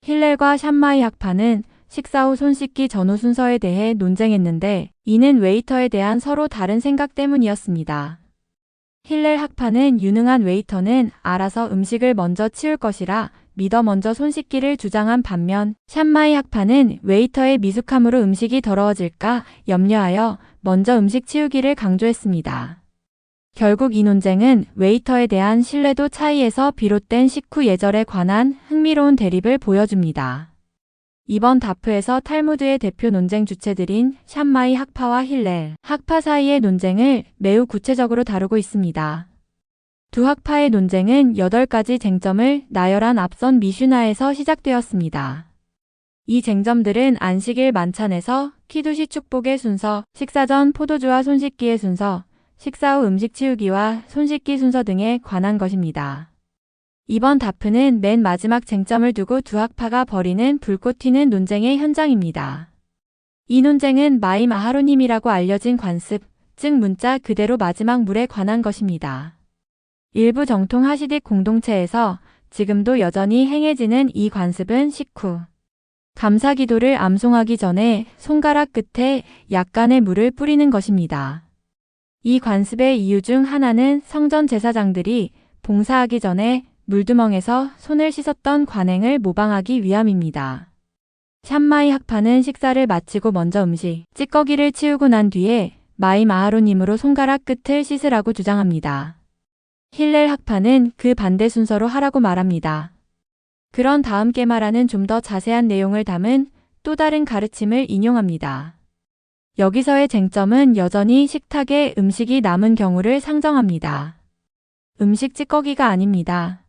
힐렐과 샴마이 학파는 식사 후 손 씻기 전후 순서에 대해 논쟁했는데 이는 웨이터에 대한 서로 다른 생각 때문이었습니다. 힐렐 학파는 유능한 웨이터는 알아서 음식을 먼저 치울 것이라 믿어 먼저 손 씻기를 주장한 반면 샴마이 학파는 웨이터의 미숙함으로 음식이 더러워질까 염려하여 먼저 음식 치우기를 강조했습니다. 결국 이 논쟁은 웨이터에 대한 신뢰도 차이에서 비롯된 식후 예절에 관한 흥미로운 대립을 보여줍니다. 이번 다프에서 탈무드의 대표 논쟁 주체들인 샴마이 학파와 힐렐 학파 사이의 논쟁을 매우 구체적으로 다루고 있습니다. 두 학파의 논쟁은 8가지 쟁점을 나열한 앞선 미슈나에서 시작되었습니다. 이 쟁점들은 안식일 만찬에서 키두시 축복의 순서, 식사 전 포도주와 손 씻기의 순서, 식사 후 음식 치우기와 손 씻기 순서 등에 관한 것입니다. 이번 다프는 맨 마지막 쟁점을 두고 두 학파가 벌이는 불꽃 튀는 논쟁의 현장입니다. 이 논쟁은 마임 아하로님이라고 알려진 관습, 즉 문자 그대로 마지막 물에 관한 것입니다. 일부 정통 하시딕 공동체에서 지금도 여전히 행해지는 이 관습은 식후 감사 기도를 암송하기 전에 손가락 끝에 약간의 물을 뿌리는 것입니다. 이 관습의 이유 중 하나는 성전 제사장들이 봉사하기 전에 물두멍에서 손을 씻었던 관행을 모방하기 위함입니다. 샴마이 학파는 식사를 마치고 먼저 음식, 찌꺼기를 치우고 난 뒤에 마임 아하로님으로 손가락 끝을 씻으라고 주장합니다. 힐렐 학파는 그 반대 순서로 하라고 말합니다. 그런 다음 게마라는 좀 더 자세한 내용을 담은 또 다른 가르침을 인용합니다. 여기서의 쟁점은 여전히 식탁에 음식이 남은 경우를 상정합니다. 음식 찌꺼기가 아닙니다.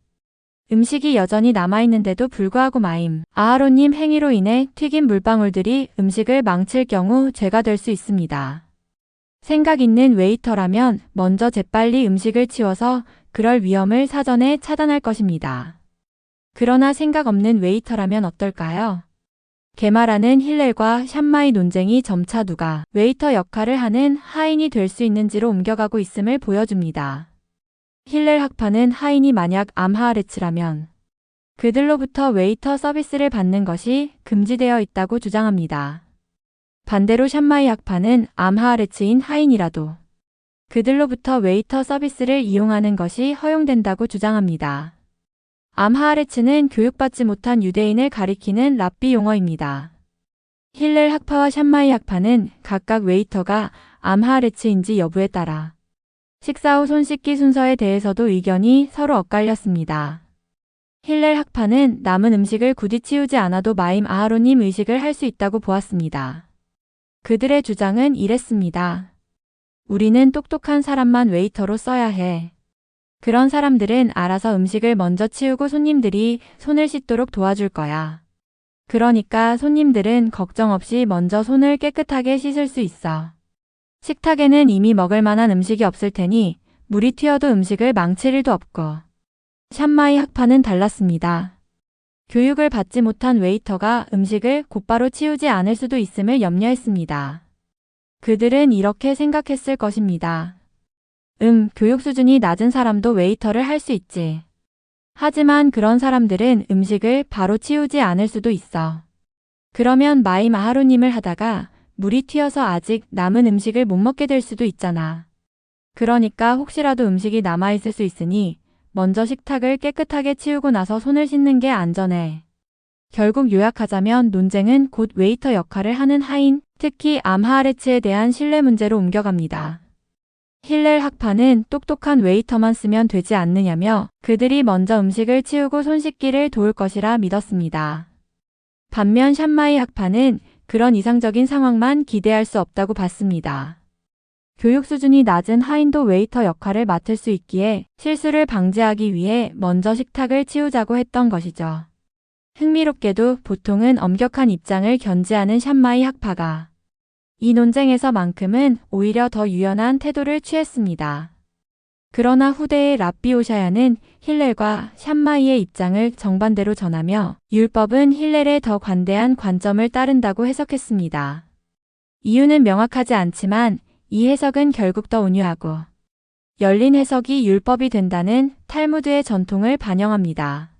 음식이 여전히 남아있는데도 불구하고 마임 아하로님 행위로 인해 튀긴 물방울들이 음식을 망칠 경우 죄가 될 수 있습니다. 생각 있는 웨이터라면 먼저 재빨리 음식을 치워서 그럴 위험을 사전에 차단할 것입니다. 그러나 생각 없는 웨이터라면 어떨까요? 게마라는 힐렐과 샴마이 논쟁이 점차 누가 웨이터 역할을 하는 하인이 될 수 있는지로 옮겨가고 있음을 보여줍니다. 힐렐 학파는 하인이 만약 암하아레츠라면 그들로부터 웨이터 서비스를 받는 것이 금지되어 있다고 주장합니다. 반대로 샴마이 학파는 암하아레츠인 하인이라도 그들로부터 웨이터 서비스를 이용하는 것이 허용된다고 주장합니다. 암하아레츠는 교육받지 못한 유대인을 가리키는 랍비 용어입니다. 힐렐 학파와 샴마이 학파는 각각 웨이터가 암하아레츠인지 여부에 따라 식사 후 손 씻기 순서에 대해서도 의견이 서로 엇갈렸습니다. 힐렐 학파는 남은 음식을 굳이 치우지 않아도 마임 아하로님 의식을 할 수 있다고 보았습니다. 그들의 주장은 이랬습니다. 우리는 똑똑한 사람만 웨이터로 써야 해. 그런 사람들은 알아서 음식을 먼저 치우고 손님들이 손을 씻도록 도와줄 거야. 그러니까 손님들은 걱정 없이 먼저 손을 깨끗하게 씻을 수 있어. 식탁에는 이미 먹을 만한 음식이 없을 테니 물이 튀어도 음식을 망칠 일도 없고. 샴마이 학파는 달랐습니다. 교육을 받지 못한 웨이터가 음식을 곧바로 치우지 않을 수도 있음을 염려했습니다. 그들은 이렇게 생각했을 것입니다. 교육 수준이 낮은 사람도 웨이터를 할 수 있지. 하지만 그런 사람들은 음식을 바로 치우지 않을 수도 있어. 그러면 마임 아하로님을 하다가 물이 튀어서 아직 남은 음식을 못 먹게 될 수도 있잖아. 그러니까 혹시라도 음식이 남아있을 수 있으니 먼저 식탁을 깨끗하게 치우고 나서 손을 씻는 게 안전해. 결국 요약하자면 논쟁은 곧 웨이터 역할을 하는 하인, 특히 암하아레츠에 대한 신뢰 문제로 옮겨갑니다. 힐렐 학파는 똑똑한 웨이터만 쓰면 되지 않느냐며 그들이 먼저 음식을 치우고 손 씻기를 도울 것이라 믿었습니다. 반면 샴마이 학파는 그런 이상적인 상황만 기대할 수 없다고 봤습니다. 교육 수준이 낮은 하인도 웨이터 역할을 맡을 수 있기에 실수를 방지하기 위해 먼저 식탁을 치우자고 했던 것이죠. 흥미롭게도 보통은 엄격한 입장을 견지하는 샴마이 학파가 이 논쟁에서만큼은 오히려 더 유연한 태도를 취했습니다. 그러나 후대의 랍비 오샤야는 힐렐과 샴마이의 입장을 정반대로 전하며 율법은 힐렐에 더 관대한 관점을 따른다고 해석했습니다. 이유는 명확하지 않지만 이 해석은 결국 더 온유하고 열린 해석이 율법이 된다는 탈무드의 전통을 반영합니다.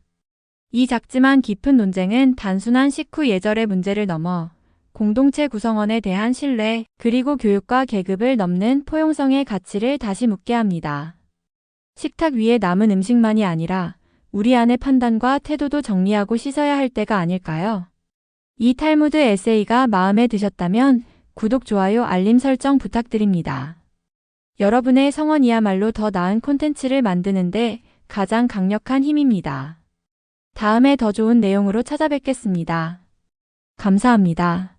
이 작지만 깊은 논쟁은 단순한 식후 예절의 문제를 넘어 공동체 구성원에 대한 신뢰, 그리고 교육과 계급을 넘는 포용성의 가치를 다시 묻게 합니다. 식탁 위에 남은 음식만이 아니라 우리 안의 판단과 태도도 정리하고 씻어야 할 때가 아닐까요? 이 탈무드 에세이가 마음에 드셨다면 구독, 좋아요, 알림 설정 부탁드립니다. 여러분의 성원이야말로 더 나은 콘텐츠를 만드는데 가장 강력한 힘입니다. 다음에 더 좋은 내용으로 찾아뵙겠습니다. 감사합니다.